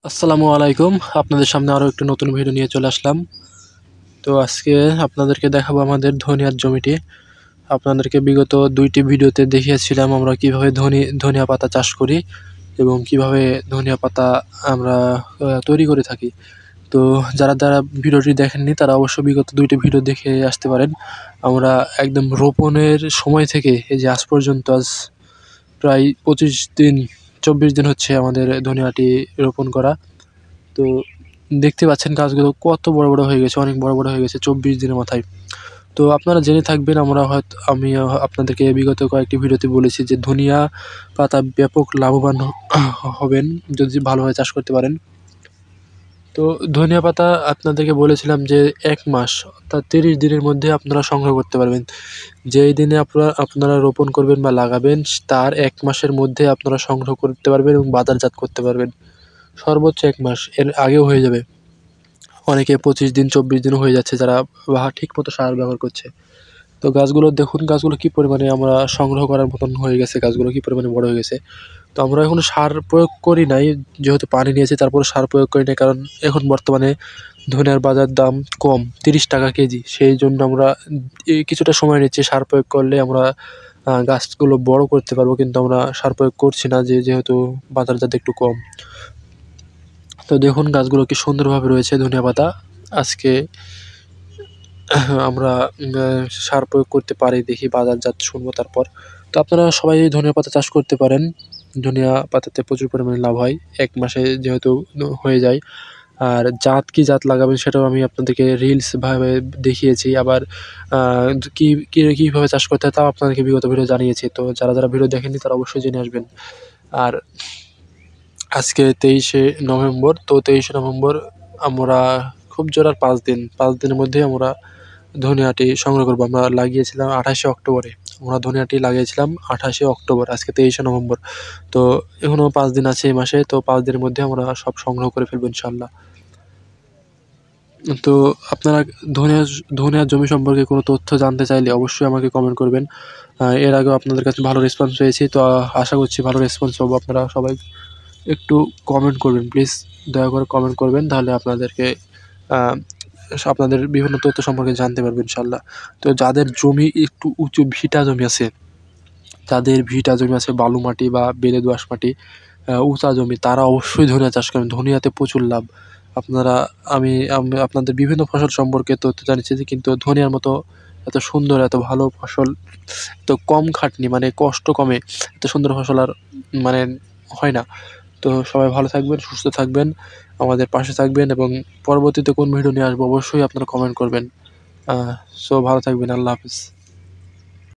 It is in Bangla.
আসসালামু আলাইকুম। আপনাদের সামনে আরও একটি নতুন ভিডিও নিয়ে চলে আসলাম। তো আজকে আপনাদেরকে দেখাবো আমাদের ধনিয়ার জমিটি। আপনাদেরকে বিগত ২টি ভিডিওতে দেখিয়েছিলাম আমরা কিভাবে ধনিয়া পাতা চাষ করি এবং কিভাবে ধনিয়া পাতা আমরা তৈরি করে থাকি। তো যারা ভিডিওটি দেখেননি তারা অবশ্যই বিগত ২টি ভিডিও দেখে আসতে পারেন। আমরা একদম রোপণের সময় থেকে এই যে আজ পর্যন্ত প্রায় ২৪ দিন হচ্ছে আমাদের ধনিয়াটি রোপণ করা। তো দেখতে পাচ্ছেন গাছগুলো কত বড় বড় হয়ে গেছে, অনেক বড় বড় হয়ে গেছে ২৪ দিনের মাথায়। তো আপনারা জেনে থাকবেন, আমি আপনাদেরকে বিগত কয়েকটি ভিডিওতে বলেছি যে ধনিয়া পাতা ব্যাপক লাভবান হবেন যদি ভালোভাবে চাষ করতে পারেন। তো ধনিয়া পাতা আপনাদেরকে বলেছিলাম যে ১ মাস অর্থাৎ ৩০ দিনের মধ্যে আপনারা সংগ্রহ করতে পারবেন। যেই দিনে আপনারা রোপণ করবেন বা লাগাবেন তার ১ মাসের মধ্যে আপনারা সংগ্রহ করতে পারবেন এবং বাজারজাত করতে পারবেন। সর্বোচ্চ ১ মাস, এর আগেও হয়ে যাবে। অনেকে ২৫ দিন ২৪ দিনও হয়ে যাচ্ছে যারা ঠিকমতো সার ব্যবহার করছে। তো গাছগুলো দেখুন, গাছগুলো কি পরিমাণে আমরা সংগ্রহ করার মতন হয়ে গেছে, গাছগুলো কি পরিমাণে বড় হয়ে গেছে। তো আমরা এখনো সার প্রয়োগ করি নাই, যেহেতু পানি নিয়েছি তারপরে সার প্রয়োগ করি নাই, কারণ এখন বর্তমানে ধনিয়ার বাজার দাম কম, ৩০ টাকা কেজি। সেই জন্য আমরা কিছুটা সময় নিচ্ছি। সার প্রয়োগ করলে আমরা গাছগুলো বড় করতে পারবো, কিন্তু আমরা সার প্রয়োগ করছি না যেহেতু বাজারজাত একটু কম। তো দেখুন গাছগুলো কি সুন্দরভাবে রয়েছে ধনিয়া পাতা। আজকে আমরা সার প্রয়োগ করতে পারি, দেখি বাজারজাত শুনবো তারপর। তো আপনারা সবাই ধনিয়া পাতা চাষ করতে পারেন। ধনিয়া পাতাতে প্রচুর পরিমাণে লাভ হয়, ১ মাসে যেহেতু হয়ে যায়। আর কি জাত লাগাবেন সেটাও আমি আপনাদেরকে রিলস ভাবে দেখিয়েছি। আবার কীভাবে চাষ করতে হয় তাও আপনাদেরকে বিগত ভিডিও জানিয়েছি। তো যারা ভিডিও দেখেননি তারা অবশ্যই জেনে আসবেন। আর আজকে ২৩শে নভেম্বর। তো ২৩শে নভেম্বর আমরা খুব জোর আর ৫ দিন। ৫ দিনের মধ্যেই আমরা ধনিয়াটি সংগ্রহ করবো। আমরা লাগিয়েছিলাম ২৮শে অক্টোবরে। আমরা ধনিয়াটি লাগিয়েছিলাম ২৮শে অক্টোবর, আজকে ২৩শে নভেম্বর। তো এখনও ৫ দিন আছে এই মাসে। তো ৫ দিনের মধ্যে আমরা সব সংগ্রহ করে ফেলবো ইনশাআল্লাহ। তো আপনারা ধনিয়ার জমি সম্পর্কে কোনো তথ্য জানতে চাইলে অবশ্যই আমাকে কমেন্ট করবেন। এর আগেও আপনাদের কাছে ভালো রেসপন্স পেয়েছি। তো আশা করছি ভালো রেসপন্স পাবো। আপনারা সবাই একটু কমেন্ট করবেন প্লিজ, দয়া করে কমেন্ট করবেন। তাহলে আপনাদের বিভিন্ন তথ্য সম্পর্কে জানতে পারবেন ইনশাআল্লাহ। তো যাদের জমি একটু উঁচু ভিটা জমি আছে, বালু মাটি বা বেলে দোআঁশ মাটি, উঁচা জমি, তারা অবশ্যই ধনিয়া চাষ করেন। ধনিয়াতে প্রচুর লাভ। আমি আপনাদের বিভিন্ন ফসল সম্পর্কে তথ্য জানিয়েছি, কিন্তু ধনিয়ার মতো এত সুন্দর, এত ভালো ফসল, এত কম খাটনি, মানে কষ্ট কমে এত সুন্দর ফসল আর মানে হয় না। তো সবাই ভালো থাকবেন, সুস্থ থাকবেন, আমাদের পাশে থাকবেন এবং পরবর্তীতে কোন ভিডিও নিয়ে আসবো অবশ্যই আপনারা কমেন্ট করবেন। ভালো থাকবেন। আল্লাহ হাফেজ।